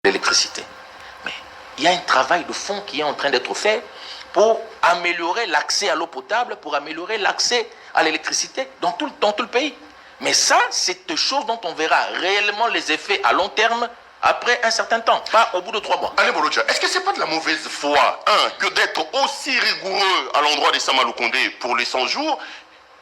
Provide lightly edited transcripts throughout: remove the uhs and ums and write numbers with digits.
l'électricité. Mais il y a un travail de fond qui est en train d'être fait pour améliorer l'accès à l'eau potable, pour améliorer l'accès à l'électricité dans tout le pays. Mais ça, c'est des choses dont on verra réellement les effets à long terme après un certain temps, pas au bout de 3 mois. Allez, Bolocha, est-ce que c'est pas de la mauvaise foi, que d'être aussi rigoureux à l'endroit des Sama Lukonde pour les 100 jours?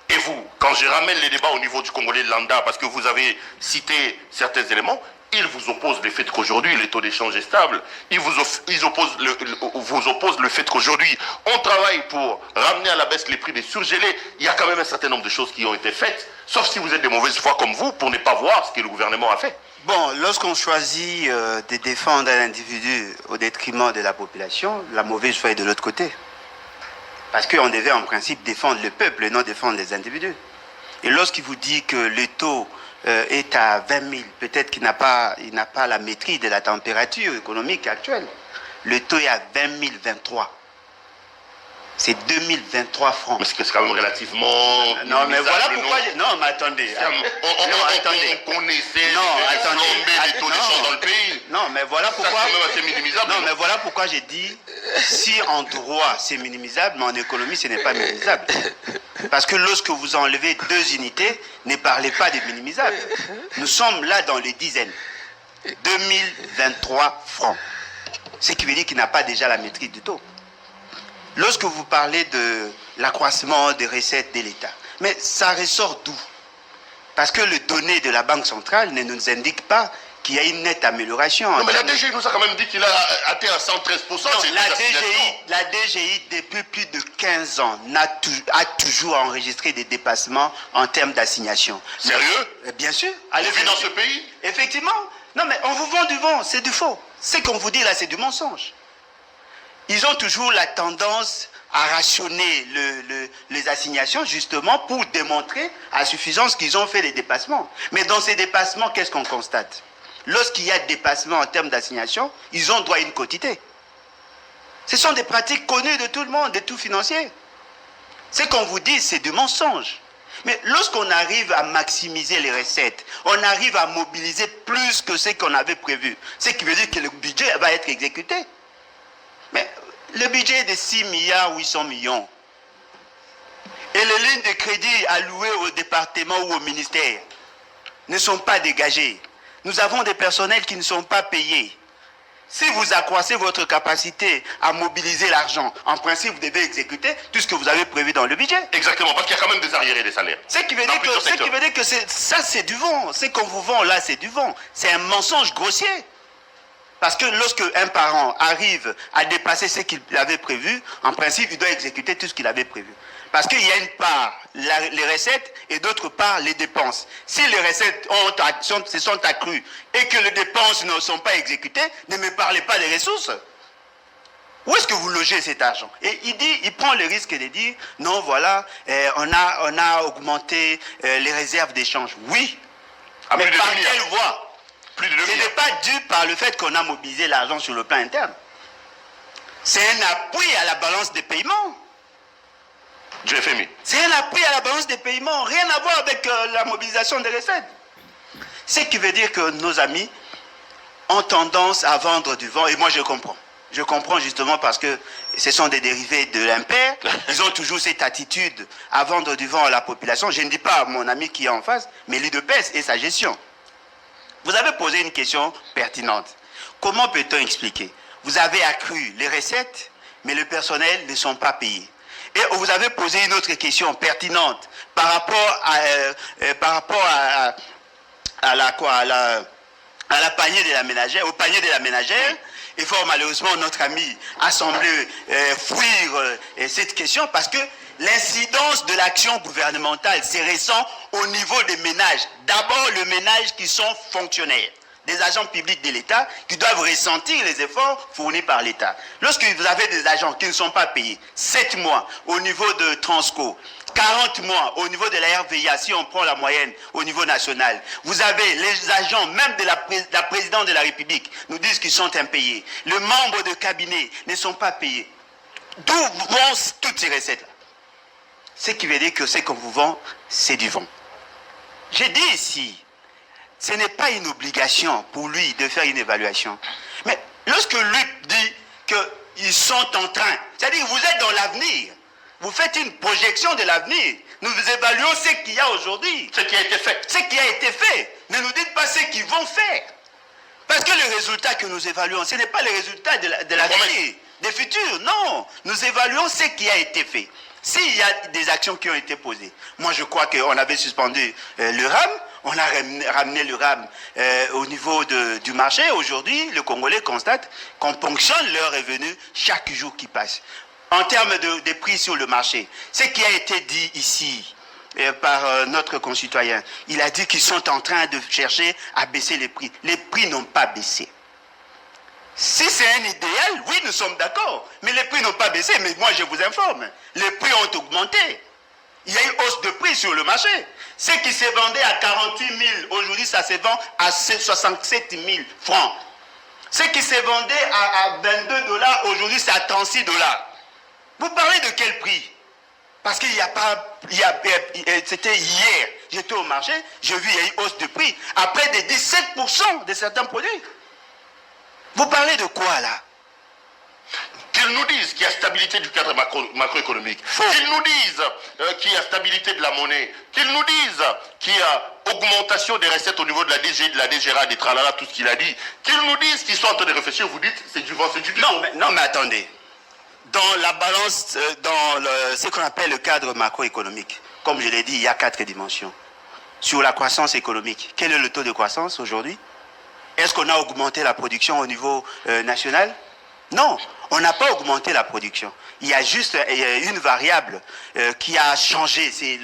Et vous, quand je ramène les débats au niveau du Congolais de Landa, parce que vous avez cité certains éléments, ils vous opposent le fait qu'aujourd'hui les taux d'échange est stable. Ils vous opposent le fait qu'aujourd'hui on travaille pour ramener à la baisse les prix des surgelés. Il y a quand même un certain nombre de choses qui ont été faites, sauf si vous êtes de mauvaise foi comme vous, pour ne pas voir ce que le gouvernement a fait. Bon, lorsqu'on choisit de défendre un individu au détriment de la population, la mauvaise foi est de l'autre côté. Parce qu'on devait en principe défendre le peuple et non défendre les individus. Et lorsqu'il vous dit que le taux est à 20 000, peut-être qu'il n'a pas la maîtrise de la température économique actuelle. Le taux est à 20 023. C'est 2023 francs. Mais c'est quand même relativement... Non, mais voilà pourquoi... Non, mais attendez. On connaissait les taux d'échange dans le pays. Non, mais voilà pourquoi... Ça, c'est même assez minimisable. Non, mais voilà pourquoi j'ai dit, si en droit c'est minimisable, mais en économie ce n'est pas minimisable. Parce que lorsque vous enlevez 2 unités, ne parlez pas de minimisable. Nous sommes là dans les dizaines. 2023 francs. Ce qui veut dire qu'il n'a pas déjà la maîtrise du taux. Lorsque vous parlez de l'accroissement des recettes de l'État, mais ça ressort d'où? Parce que les données de la Banque centrale ne nous indiquent pas qu'il y a une nette amélioration. Non, mais la DGI nous a quand même dit qu'il a atteint à 113%. Non, la DGI, depuis plus de 15 ans, a toujours enregistré des dépassements en termes d'assignation. Sérieux? Bien sûr. On vit dans ce pays? Effectivement. Non, mais on vous vend du vent, c'est du faux. Ce qu'on vous dit là, c'est du mensonge. Ils ont toujours la tendance à rationner les assignations justement pour démontrer à suffisance qu'ils ont fait des dépassements. Mais dans ces dépassements, qu'est-ce qu'on constate? Lorsqu'il y a dépassement en termes d'assignation, ils ont droit à une quotité. Ce sont des pratiques connues de tout le monde, de tout financier. Ce qu'on vous dit, c'est du mensonge. Mais lorsqu'on arrive à maximiser les recettes, on arrive à mobiliser plus que ce qu'on avait prévu. Ce qui veut dire que le budget va être exécuté. Mais le budget est de 6 milliards 800 millions. Et les lignes de crédit allouées au département ou au ministère ne sont pas dégagées. Nous avons des personnels qui ne sont pas payés. Si vous accroissez votre capacité à mobiliser l'argent, en principe, vous devez exécuter tout ce que vous avez prévu dans le budget. Exactement, parce qu'il y a quand même des arriérés des salaires. Ce qui veut dire que ça, c'est du vent. Ce qu'on vous vend là, c'est du vent. C'est un mensonge grossier. Parce que lorsque un parent arrive à dépasser ce qu'il avait prévu, en principe, il doit exécuter tout ce qu'il avait prévu. Parce qu'il y a une part, les recettes, et d'autre part, les dépenses. Si les recettes se sont accrues et que les dépenses ne sont pas exécutées, ne me parlez pas des ressources. Où est-ce que vous logez cet argent? Et il prend le risque de dire, non, voilà, on a augmenté les réserves d'échange. Oui, mais par quelle voie? Ce n'est pas dû par le fait qu'on a mobilisé l'argent sur le plan interne. C'est un appui à la balance des paiements. Du FMI. C'est un appui à la balance des paiements, rien à voir avec la mobilisation des recettes. Ce qui veut dire que nos amis ont tendance à vendre du vent, et moi je comprends. Je comprends justement parce que ce sont des dérivés de l'impair. Ils ont toujours cette attitude à vendre du vent à la population. Je ne dis pas à mon ami qui est en face, mais l'UDPS et sa gestion. Vous avez posé une question pertinente. Comment peut-on expliquer? Vous avez accru les recettes, mais le personnel ne sont pas payés. Et vous avez posé une autre question pertinente par rapport à la panier de la ménagère, au panier de la ménagère. Et fort malheureusement, notre ami a semblé fuir cette question parce que l'incidence de l'action gouvernementale, c'est récent au niveau des ménages. D'abord, les ménages qui sont fonctionnaires, des agents publics de l'État qui doivent ressentir les efforts fournis par l'État. Lorsque vous avez des agents qui ne sont pas payés, 7 mois au niveau de Transco, 40 mois au niveau de la RVIA, si on prend la moyenne au niveau national. Vous avez les agents, même de la présidente de la République, nous disent qu'ils sont impayés. Les membres de cabinet ne sont pas payés. D'où vont toutes ces recettes-là? Ce qui veut dire que ce qu'on vous vend, c'est du vent. J'ai dit ici, ce n'est pas une obligation pour lui de faire une évaluation. Lorsque lui dit qu'ils sont en train, c'est-à-dire que vous êtes dans l'avenir, vous faites une projection de l'avenir. Nous évaluons ce qu'il y a aujourd'hui. Ce qui a été fait. Ce qui a été fait. Ne nous dites pas ce qu'ils vont faire. Parce que les résultats que nous évaluons, ce n'est pas les résultats de l'avenir, des futurs. Non, nous évaluons ce qui a été fait. S'il y a des actions qui ont été posées, moi je crois qu'on avait suspendu le RAM, on a ramené le RAM au niveau du marché. Aujourd'hui, le Congolais constate qu'on ponctionne leurs revenus chaque jour qui passe. En termes de prix sur le marché, ce qui a été dit ici par notre concitoyen, il a dit qu'ils sont en train de chercher à baisser les prix. Les prix n'ont pas baissé. Si c'est un idéal, oui, nous sommes d'accord. Mais les prix n'ont pas baissé. Mais moi, je vous informe, les prix ont augmenté. Il y a une hausse de prix sur le marché. Ce qui se vendait à 48 000, aujourd'hui, ça se vend à 67 000 francs. Ce qui se vendait à 22 $, aujourd'hui, c'est à 36 $. Vous parlez de quel prix? Parce qu'il n'y a pas... C'était hier, j'étais au marché, j'ai vu il y a une hausse de prix à près de 17% de certains produits. Vous parlez de quoi là? Qu'ils nous disent qu'il y a stabilité du cadre macroéconomique, qu'ils nous disent qu'il y a stabilité de la monnaie, qu'ils nous disent qu'il y a augmentation des recettes au niveau de la DG, de la DGRA, des tralala, tout ce qu'il a dit, qu'ils nous disent qu'ils sont en train de réfléchir, vous dites c'est du vent, c'est du pipeau. Non, mais attendez. Dans la balance, ce qu'on appelle le cadre macroéconomique, comme je l'ai dit, il y a 4 dimensions. Sur la croissance économique, quel est le taux de croissance aujourd'hui? Est-ce qu'on a augmenté la production au niveau national? Non, on n'a pas augmenté la production. Il y a juste une variable qui a changé, c'est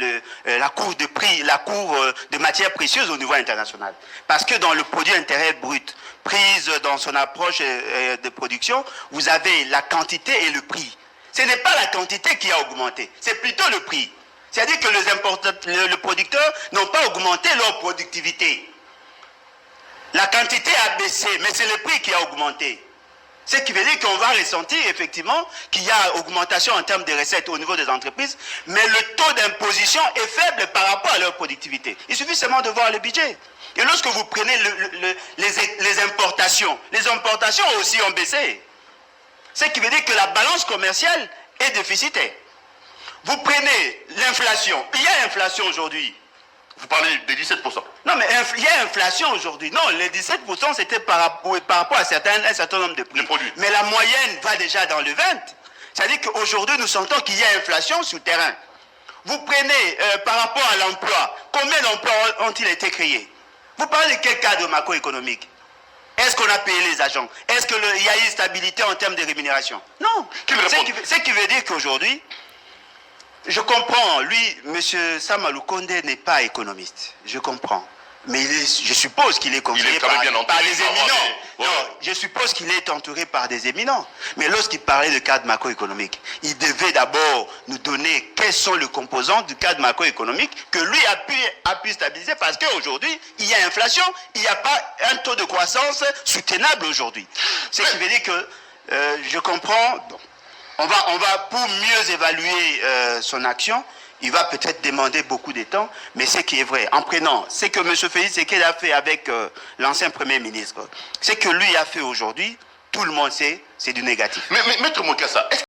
la courbe de prix, la courbe de matières précieuses au niveau international. Parce que dans le produit intérieur brut, prise dans son approche de production, vous avez la quantité et le prix. Ce n'est pas la quantité qui a augmenté, c'est plutôt le prix. C'est-à-dire que les producteurs n'ont pas augmenté leur productivité. La quantité a baissé, mais c'est le prix qui a augmenté. Ce qui veut dire qu'on va ressentir effectivement qu'il y a augmentation en termes de recettes au niveau des entreprises, mais le taux d'imposition est faible par rapport à leur productivité. Il suffit seulement de voir le budget. Et lorsque vous prenez les importations aussi ont baissé. Ce qui veut dire que la balance commerciale est déficitaire. Vous prenez l'inflation. Il y a inflation aujourd'hui. Vous parlez des 17%. Non, mais il y a inflation aujourd'hui. Non, les 17% c'était par rapport à un certain nombre de prix. Mais la moyenne va déjà dans le 20. C'est-à-dire qu'aujourd'hui, nous sentons qu'il y a inflation sur le terrain. Vous prenez par rapport à l'emploi, combien d'emplois ont-ils été créés? Vous parlez de quel cadre macroéconomique? Est-ce qu'on a payé les agents? Est-ce qu'il y a une stabilité en termes de rémunération? Non. Ce qui veut dire qu'aujourd'hui, je comprends, lui, M. Samalou Condé n'est pas économiste. Je comprends. Mais je suppose qu'il est conseillé par des éminents. Non, je suppose qu'il est entouré par des éminents. Mais lorsqu'il parlait de cadre macroéconomique, il devait d'abord nous donner quels sont les composants du cadre macroéconomique que lui a pu stabiliser, parce qu'aujourd'hui, il y a inflation, il n'y a pas un taux de croissance soutenable aujourd'hui. Ce qui veut dire que je comprends... Bon, on va pour mieux évaluer son action, il va peut-être demander beaucoup de temps, mais ce qui est vrai, en prenant ce que M. Félix Tshisekedi a fait avec l'ancien Premier ministre, ce que lui a fait aujourd'hui, tout le monde sait, c'est du négatif. Mais Maître Mokassa,